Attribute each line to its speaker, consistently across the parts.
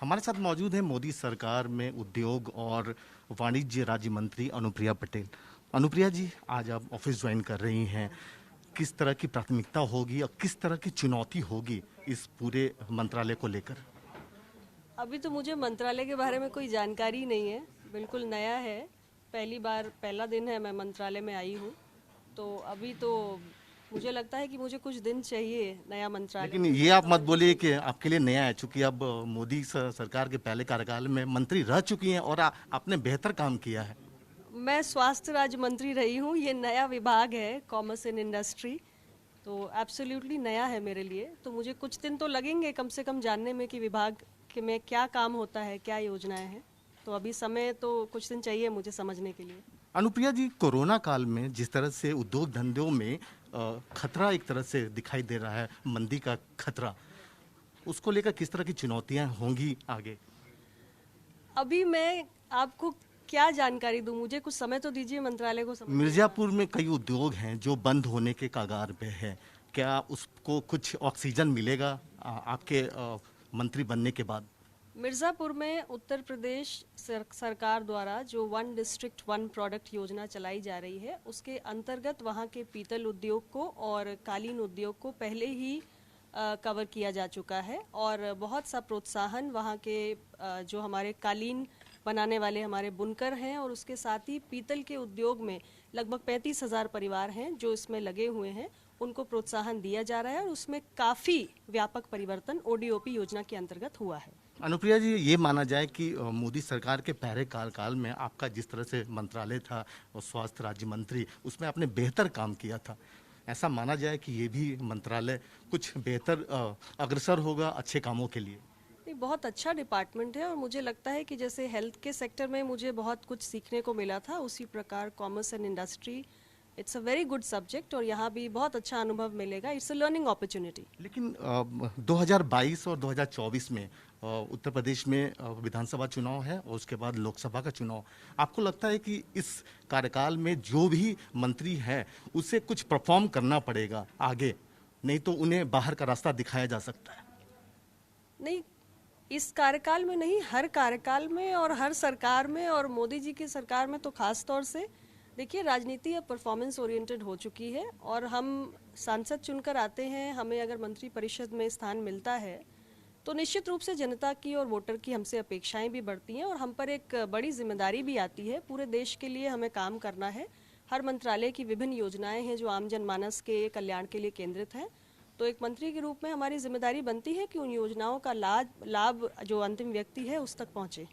Speaker 1: हमारे साथ मौजूद है मोदी सरकार में उद्योग और वाणिज्य राज्य मंत्री अनुप्रिया पटेल। अनुप्रिया जी, आज आप ऑफिस ज्वाइन कर रही हैं, किस तरह की प्राथमिकता होगी और किस तरह की चुनौती होगी इस पूरे मंत्रालय को लेकर?
Speaker 2: अभी तो मुझे मंत्रालय के बारे में कोई जानकारी नहीं है, बिल्कुल नया है। पहली बार पहला दिन है मैं मंत्रालय में आई हूँ, तो अभी तो मुझे लगता है कि मुझे कुछ दिन चाहिए नया मंत्रालय
Speaker 1: लेकिन
Speaker 2: में
Speaker 1: ये आप मत
Speaker 2: समझने
Speaker 1: बोलिए
Speaker 2: के
Speaker 1: कि
Speaker 2: लिए।
Speaker 1: आपके लिए नया है, चूंकि अब मोदी सरकार के पहले कार्यकाल में मंत्री रह चुकी हैं और आपने बेहतर काम किया है।
Speaker 2: मैं स्वास्थ्य राज्य मंत्री रही हूँ, ये नया विभाग है कॉमर्स एंड इंडस्ट्री, तो एब्सोल्युटली नया है मेरे लिए। तो मुझे कुछ दिन तो लगेंगे कम से कम जानने में कि विभाग के में क्या काम होता है, क्या योजनाएं हैं। तो अभी समय तो कुछ दिन चाहिए मुझे समझने के लिए।
Speaker 1: अनुप्रिया जी, कोरोना काल में जिस तरह से उद्योग धंधों में खतरा एक तरह से दिखाई दे रहा है, मंदी का खतरा, उसको लेकर किस तरह की चुनौतियां होंगी आगे?
Speaker 2: अभी मैं आपको क्या जानकारी दूं, मुझे कुछ समय तो दीजिए मंत्रालय को समझने का।
Speaker 1: मिर्जापुर में कई उद्योग हैं जो बंद होने के कगार पे है। क्या उसको कुछ ऑक्सीजन मिलेगा आपके मंत्री बनने के बाद?
Speaker 2: मिर्ज़ापुर में उत्तर प्रदेश सरकार द्वारा जो वन डिस्ट्रिक्ट वन प्रोडक्ट योजना चलाई जा रही है, उसके अंतर्गत वहाँ के पीतल उद्योग को और कालीन उद्योग को पहले ही कवर किया जा चुका है। और बहुत सा प्रोत्साहन वहाँ के जो हमारे कालीन बनाने वाले हमारे बुनकर हैं, और उसके साथ ही पीतल के उद्योग में लगभग 35,000 परिवार हैं जो इसमें लगे हुए हैं, उनको प्रोत्साहन दिया जा रहा है। और उसमें काफ़ी व्यापक परिवर्तन ओडीओपी योजना के अंतर्गत हुआ है।
Speaker 1: अनुप्रिया जी, ये माना जाए कि मोदी सरकार के पहले कार्यकाल में आपका जिस तरह से मंत्रालय था और स्वास्थ्य राज्य मंत्री, उसमें आपने बेहतर काम किया था। ऐसा माना जाए कि ये भी मंत्रालय कुछ बेहतर अग्रसर होगा अच्छे कामों के लिए?
Speaker 2: नहीं, बहुत अच्छा डिपार्टमेंट है। और मुझे लगता है कि जैसे हेल्थ के सेक्टर में मुझे बहुत कुछ सीखने को मिला था, उसी प्रकार commerce and industry it's a very good subject, और यहाँ भी बहुत अच्छा अनुभव मिलेगा। It's a learning opportunity.
Speaker 1: लेकिन 2022 और 2024 में उत्तर प्रदेश में विधानसभा चुनाव है और उसके बाद लोकसभा का चुनाव। आपको लगता है कि इस कार्यकाल में जो भी मंत्री है उसे कुछ परफॉर्म करना पड़ेगा आगे, नहीं तो उन्हें बाहर का रास्ता दिखाया जा सकता है?
Speaker 2: नहीं, इस कार्यकाल में नहीं, हर कार्यकाल में और हर सरकार में, और मोदी जी की सरकार में तो खास तौर से। देखिए, राजनीति अब परफॉर्मेंस ओरिएंटेड हो चुकी है, और हम सांसद चुनकर आते हैं, हमें अगर मंत्री परिषद में स्थान मिलता है तो निश्चित रूप से जनता की और वोटर की हमसे अपेक्षाएं भी बढ़ती हैं, और हम पर एक बड़ी जिम्मेदारी भी आती है। पूरे देश के लिए हमें काम करना है। हर मंत्रालय की विभिन्न योजनाएं हैं जो आम जनमानस के कल्याण के लिए केंद्रित हैं। तो एक मंत्री के रूप में हमारी जिम्मेदारी बनती है कि उन योजनाओं का लाभ जो अंतिम व्यक्ति है उस तक पहुंचे।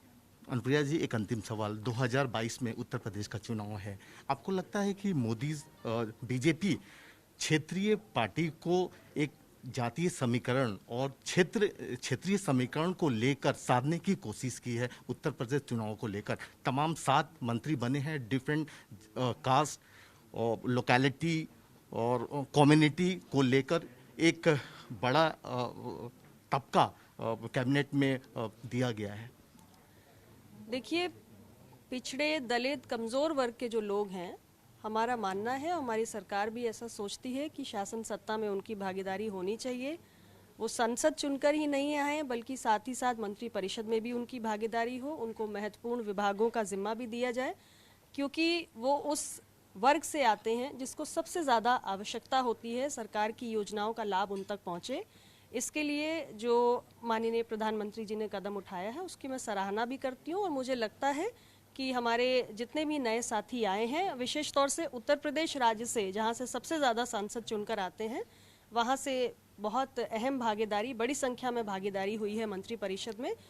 Speaker 1: अनुप्रिया जी, एक अंतिम सवाल। 2022 में उत्तर प्रदेश का चुनाव है। आपको लगता है कि मोदी बीजेपी क्षेत्रीय पार्टी को एक जातीय समीकरण और क्षेत्रीय समीकरण को लेकर साधने की कोशिश की है? उत्तर प्रदेश चुनाव को लेकर तमाम 7 मंत्री बने हैं, डिफरेंट कास्ट और लोकेलिटी और कम्युनिटी को लेकर एक बड़ा तबका कैबिनेट में दिया गया है।
Speaker 2: देखिए, पिछड़े दलित कमज़ोर वर्ग के जो लोग हैं, हमारा मानना है, हमारी सरकार भी ऐसा सोचती है कि शासन सत्ता में उनकी भागीदारी होनी चाहिए। वो संसद चुनकर ही नहीं आए, बल्कि साथ ही साथ मंत्री परिषद में भी उनकी भागीदारी हो, उनको महत्वपूर्ण विभागों का जिम्मा भी दिया जाए, क्योंकि वो उस वर्ग से आते हैं जिसको सबसे ज़्यादा आवश्यकता होती है सरकार की योजनाओं का लाभ उन तक पहुँचे। इसके लिए जो माननीय प्रधानमंत्री जी ने कदम उठाया है उसकी मैं सराहना भी करती हूँ। और मुझे लगता है कि हमारे जितने भी नए साथी आए हैं, विशेष तौर से उत्तर प्रदेश राज्य से, जहाँ से सबसे ज़्यादा सांसद चुनकर आते हैं, वहाँ से बहुत अहम भागीदारी, बड़ी संख्या में भागीदारी हुई है मंत्री परिषद में।